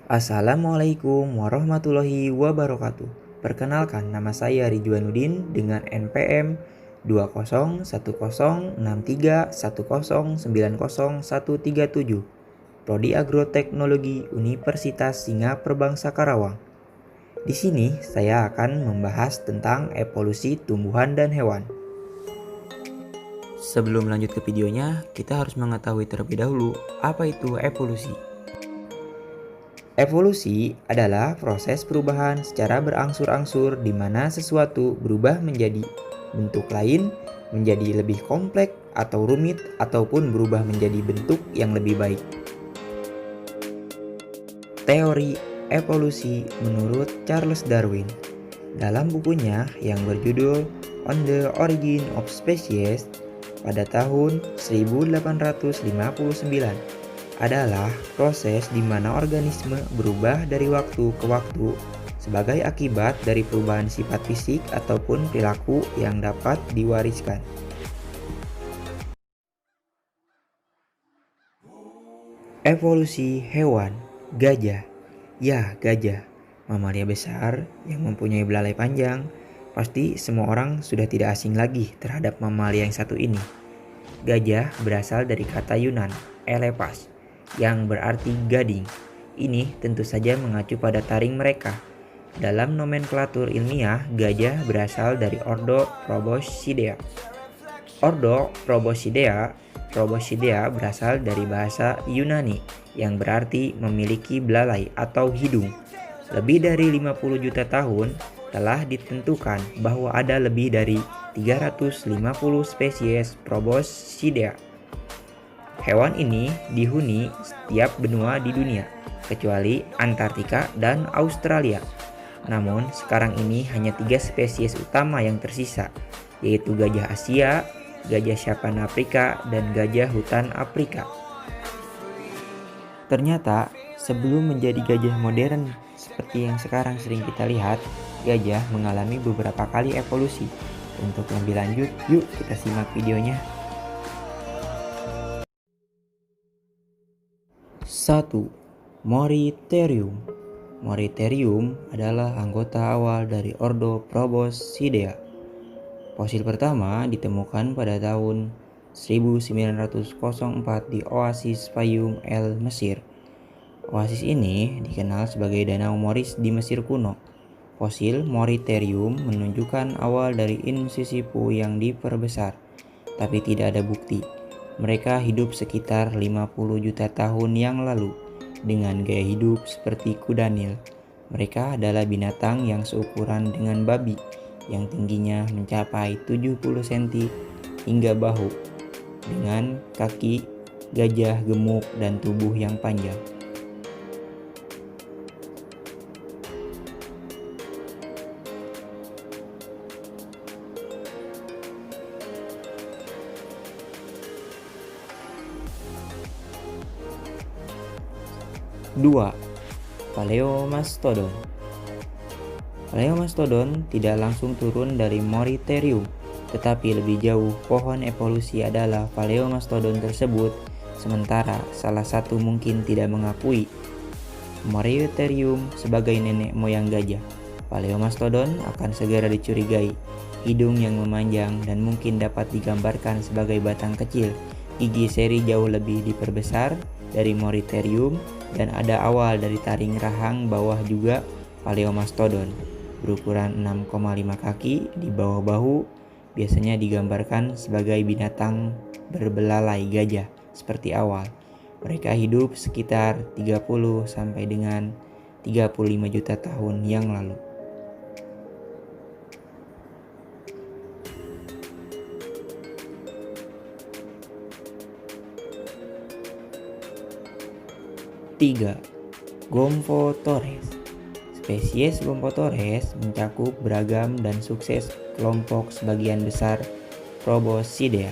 Assalamualaikum warahmatullahi wabarakatuh. Perkenalkan, nama saya Ridwanuddin dengan NPM 2010631090137, Prodi Agroteknologi Universitas Singa Perbangsa Karawang. Di sini saya akan membahas tentang evolusi tumbuhan dan hewan. Sebelum lanjut ke videonya, kita harus mengetahui terlebih dahulu apa itu evolusi. Evolusi adalah proses perubahan secara berangsur-angsur di mana sesuatu berubah menjadi bentuk lain, menjadi lebih kompleks atau rumit, ataupun berubah menjadi bentuk yang lebih baik. Teori evolusi menurut Charles Darwin dalam bukunya yang berjudul On the Origin of Species pada tahun 1859 adalah proses di mana organisme berubah dari waktu ke waktu sebagai akibat dari perubahan sifat fisik ataupun perilaku yang dapat diwariskan. Evolusi hewan. Gajah. Ya, gajah, mamalia besar yang mempunyai belalai panjang. Pasti semua orang sudah tidak asing lagi terhadap mamalia yang satu ini. Gajah berasal dari kata Yunan, elepas, yang berarti gading. Ini tentu saja mengacu pada taring mereka. Dalam nomenklatur ilmiah, gajah berasal dari ordo Proboscidea. Ordo Proboscidea berasal dari bahasa Yunani yang berarti memiliki belalai atau hidung. Lebih dari 50 juta tahun telah ditentukan bahwa ada lebih dari 350 spesies Proboscidea. Hewan ini dihuni setiap benua di dunia, kecuali Antartika dan Australia. Namun sekarang ini hanya 3 spesies utama yang tersisa, yaitu gajah Asia, gajah Savanna Afrika, dan gajah hutan Afrika. Ternyata sebelum menjadi gajah modern seperti yang sekarang sering kita lihat, gajah mengalami beberapa kali evolusi. Untuk lebih lanjut, yuk kita simak videonya. 1. Moritarium. Moritarium adalah anggota awal dari ordo Proboscidea. Fosil pertama ditemukan pada tahun 1904 di Oasis Fayum El Mesir. Oasis ini dikenal sebagai Danau Moris di Mesir kuno. Fosil Moritarium menunjukkan awal dari insisipu yang diperbesar, tapi tidak ada bukti. Mereka hidup sekitar 50 juta tahun yang lalu dengan gaya hidup seperti kuda Nil. Mereka adalah binatang yang seukuran dengan babi, yang tingginya mencapai 70 cm hingga bahu, dengan kaki gajah gemuk dan tubuh yang panjang. Dua. Paleomastodon. Paleomastodon tidak langsung turun dari Moritarium, tetapi lebih jauh pohon evolusi adalah Paleomastodon tersebut, sementara salah satu mungkin tidak mengakui Moritarium sebagai nenek moyang gajah. Paleomastodon akan segera dicurigai. Hidung yang memanjang dan mungkin dapat digambarkan sebagai batang kecil. Gigi seri jauh lebih diperbesar dari Moritarium dan ada awal dari taring rahang bawah juga Paleomastodon. Berukuran 6,5 kaki di bawah bahu, biasanya digambarkan sebagai binatang berbelalai gajah seperti awal. Mereka hidup sekitar 30 sampai dengan 35 juta tahun yang lalu. Tiga. Gomphothores. Spesies Gomphothores mencakup beragam dan sukses kelompok sebagian besar Proboscidea.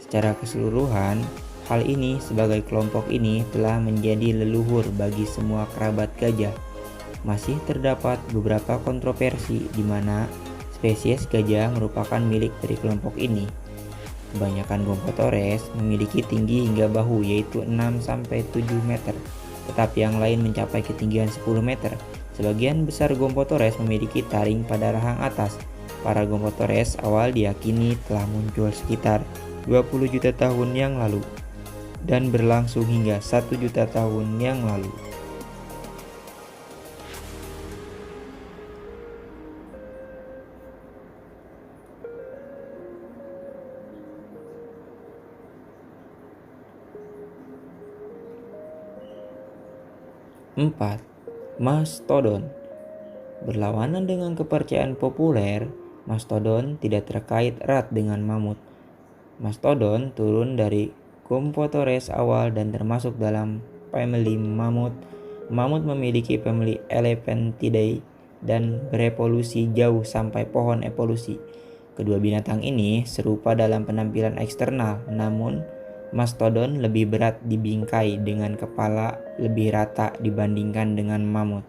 Secara keseluruhan, hal ini sebagai kelompok ini telah menjadi leluhur bagi semua kerabat gajah. Masih terdapat beberapa kontroversi di mana spesies gajah merupakan milik dari kelompok ini. Kebanyakan Gomphothores memiliki tinggi hingga bahu, yaitu 6-7 meter. tetapi yang lain mencapai ketinggian 10 meter. Sebagian besar Gomphothores memiliki taring pada rahang atas. Para Gomphothores awal diyakini telah muncul sekitar 20 juta tahun yang lalu dan berlangsung hingga 1 juta tahun yang lalu. Empat, Mastodon. Berlawanan dengan kepercayaan populer, mastodon tidak terkait erat dengan mamut. Mastodon turun dari Gomphothores awal dan termasuk dalam famili mamut. Mamut memiliki famili Elephantidae dan berevolusi jauh sampai pohon evolusi. Kedua binatang ini serupa dalam penampilan eksternal, namun mastodon lebih berat di bingkai dengan kepala lebih rata dibandingkan dengan mamut.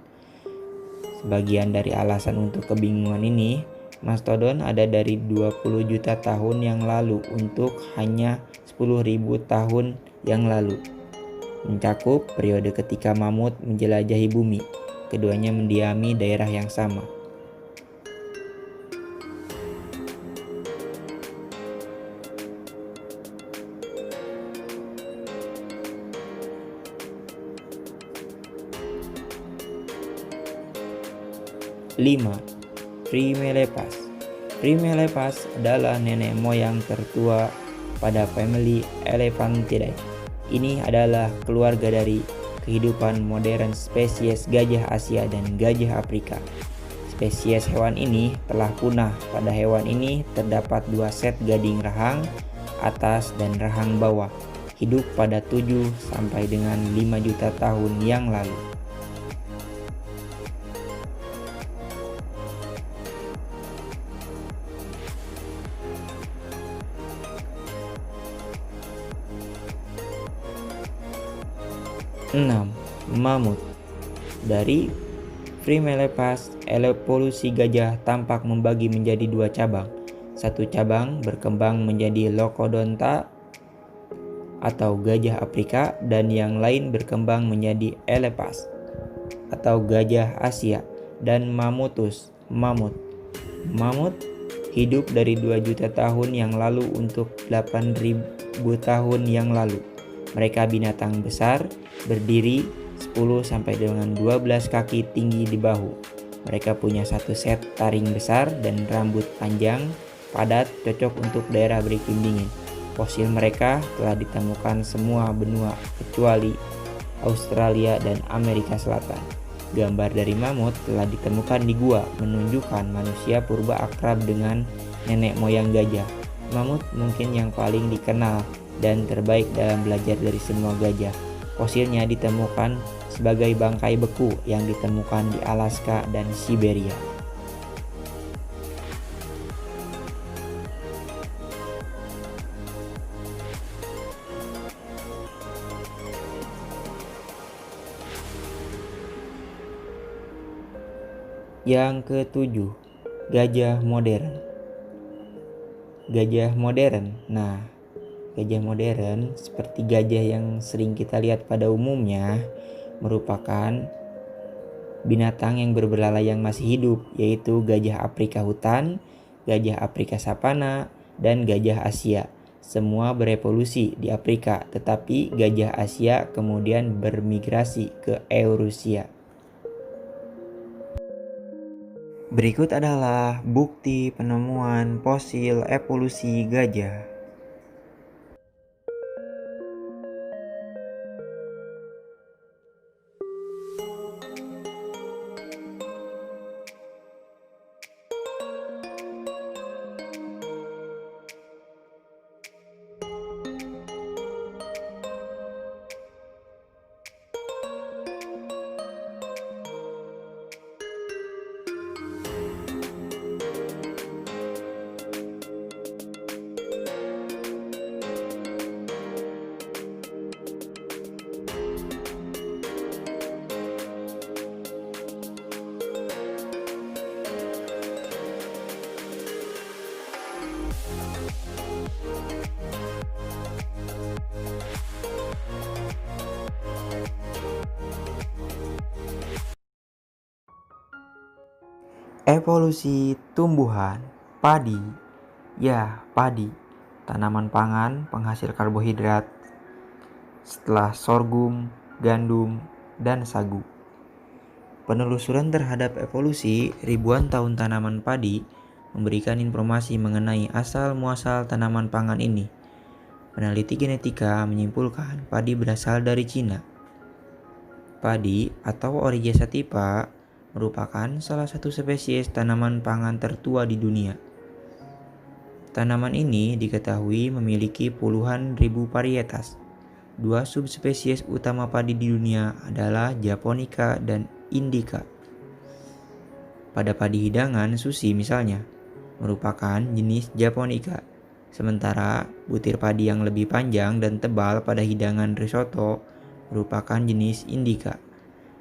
Sebagian dari alasan untuk kebingungan ini, mastodon ada dari 20 juta tahun yang lalu untuk hanya 10.000 tahun yang lalu. Mencakup periode ketika mamut menjelajahi bumi. Keduanya mendiami daerah yang sama. Lima, Primelepas. Primelepas adalah nenek moyang tertua pada famili Elephantidae. Ini adalah keluarga dari kehidupan modern spesies gajah Asia dan gajah Afrika. Spesies hewan ini telah punah. Pada hewan ini terdapat 2 set gading rahang atas dan rahang bawah. Hidup pada 7 sampai dengan 5 juta tahun yang lalu. Enam, Mamut. Dari Primelepas, evolusi gajah tampak membagi menjadi 2 cabang. Satu cabang berkembang menjadi Lokodonta atau gajah Afrika dan yang lain berkembang menjadi Elepas atau gajah Asia dan Mammutus, mamut. Mamut hidup dari 2 juta tahun yang lalu untuk 8.000 tahun yang lalu. Mereka binatang besar, berdiri 10 sampai dengan 12 kaki tinggi di bahu. Mereka punya 1 set taring besar dan rambut panjang, padat, cocok untuk daerah beriklim dingin. Fosil mereka telah ditemukan semua benua kecuali Australia dan Amerika Selatan. Gambar dari mamut telah ditemukan di gua, menunjukkan manusia purba akrab dengan nenek moyang gajah. Mamut mungkin yang paling dikenal dan terbaik dalam belajar dari semua gajah. Fosilnya ditemukan sebagai bangkai beku yang ditemukan di Alaska dan Siberia. Yang ketujuh, gajah modern. Gajah modern. Nah, gajah modern seperti gajah yang sering kita lihat pada umumnya merupakan binatang yang berbelalai yang masih hidup, yaitu gajah Afrika hutan, gajah Afrika savana, dan gajah Asia. Semua berevolusi di Afrika, tetapi gajah Asia kemudian bermigrasi ke Eurasia. Berikut adalah bukti penemuan fosil evolusi gajah. Evolusi tumbuhan padi. Ya, padi, tanaman pangan penghasil karbohidrat setelah sorghum, gandum, dan sagu. Penelusuran terhadap evolusi ribuan tahun tanaman padi memberikan informasi mengenai asal-muasal tanaman pangan ini. Peneliti genetika menyimpulkan padi berasal dari Cina. Padi atau Oryza sativa merupakan salah satu spesies tanaman pangan tertua di dunia. Tanaman ini diketahui memiliki puluhan ribu varietas. Dua subspesies utama padi di dunia adalah Japonica dan Indica. Pada padi hidangan sushi misalnya, merupakan jenis Japonica. Sementara butir padi yang lebih panjang dan tebal pada hidangan risotto merupakan jenis Indica.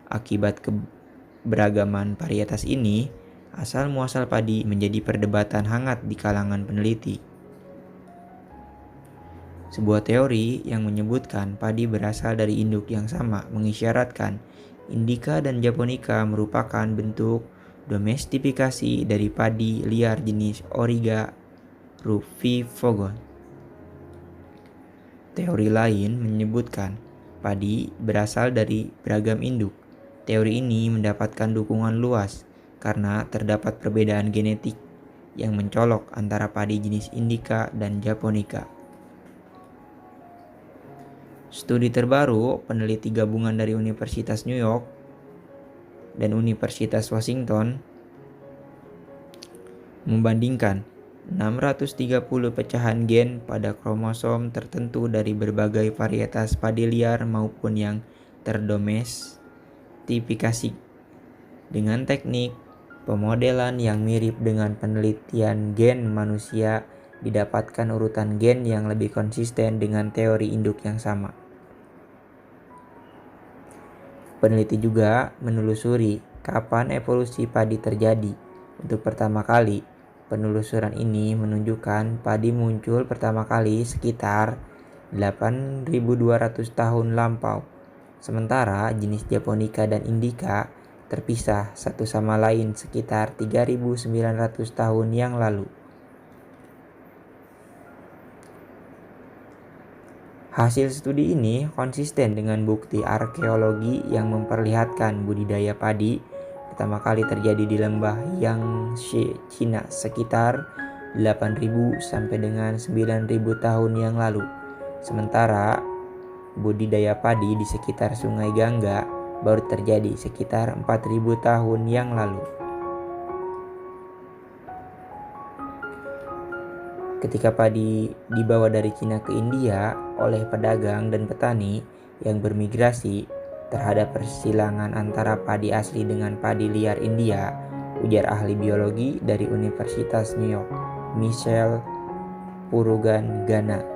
Akibat keberagaman varietas ini, asal-muasal padi menjadi perdebatan hangat di kalangan peneliti. Sebuah teori yang menyebutkan padi berasal dari induk yang sama mengisyaratkan Indica dan Japonica merupakan bentuk domestifikasi dari padi liar jenis Origa rufivogon. Teori lain menyebutkan padi berasal dari beragam induk. Teori ini mendapatkan dukungan luas karena terdapat perbedaan genetik yang mencolok antara padi jenis Indica dan Japonica. Studi terbaru peneliti gabungan dari Universitas New York dan Universitas Washington membandingkan 630 pecahan gen pada kromosom tertentu dari berbagai varietas padi liar maupun yang terdomestifikasi dengan teknik pemodelan yang mirip dengan penelitian gen manusia. Didapatkan urutan gen yang lebih konsisten dengan teori induk yang sama. Peneliti juga menelusuri kapan evolusi padi terjadi. Untuk pertama kali, penelusuran ini menunjukkan padi muncul pertama kali sekitar 8.200 tahun lampau. Sementara jenis Japonica dan Indica terpisah satu sama lain sekitar 3.900 tahun yang lalu. Hasil studi ini konsisten dengan bukti arkeologi yang memperlihatkan budidaya padi pertama kali terjadi di lembah Yangtze, Cina sekitar 8.000 sampai dengan 9.000 tahun yang lalu. Sementara budidaya padi di sekitar Sungai Gangga baru terjadi sekitar 4.000 tahun yang lalu. Ketika padi dibawa dari Cina ke India oleh pedagang dan petani yang bermigrasi terhadap persilangan antara padi asli dengan padi liar India, ujar ahli biologi dari Universitas New York, Michelle Purugandana,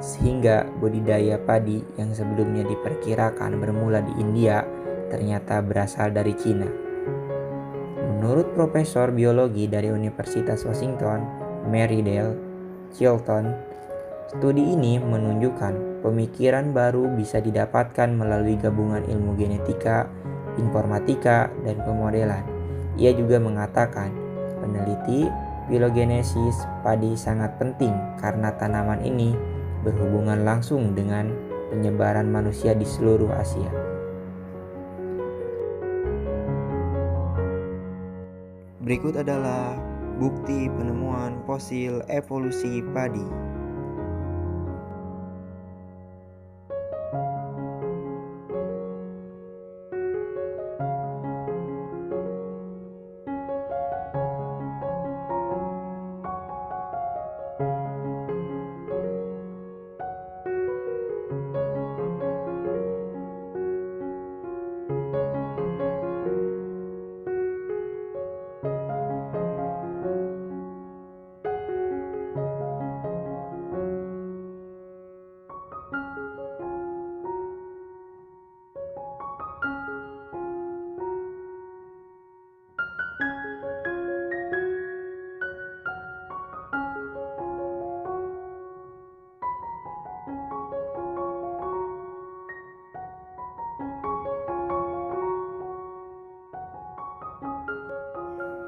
sehingga budidaya padi yang sebelumnya diperkirakan bermula di India ternyata berasal dari Cina. Menurut Profesor Biologi dari Universitas Washington, Mary Dale Chilton, studi ini menunjukkan pemikiran baru bisa didapatkan melalui gabungan ilmu genetika, informatika, dan pemodelan. Ia juga mengatakan peneliti filogenesis padi sangat penting karena tanaman ini berhubungan langsung dengan penyebaran manusia di seluruh Asia. Berikut adalah bukti penemuan fosil evolusi padi.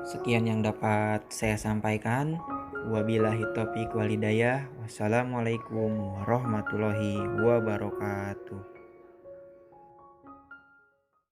Sekian yang dapat saya sampaikan. Wabillahi taufiq walhidayah. Wassalamualaikum warahmatullahi wabarakatuh.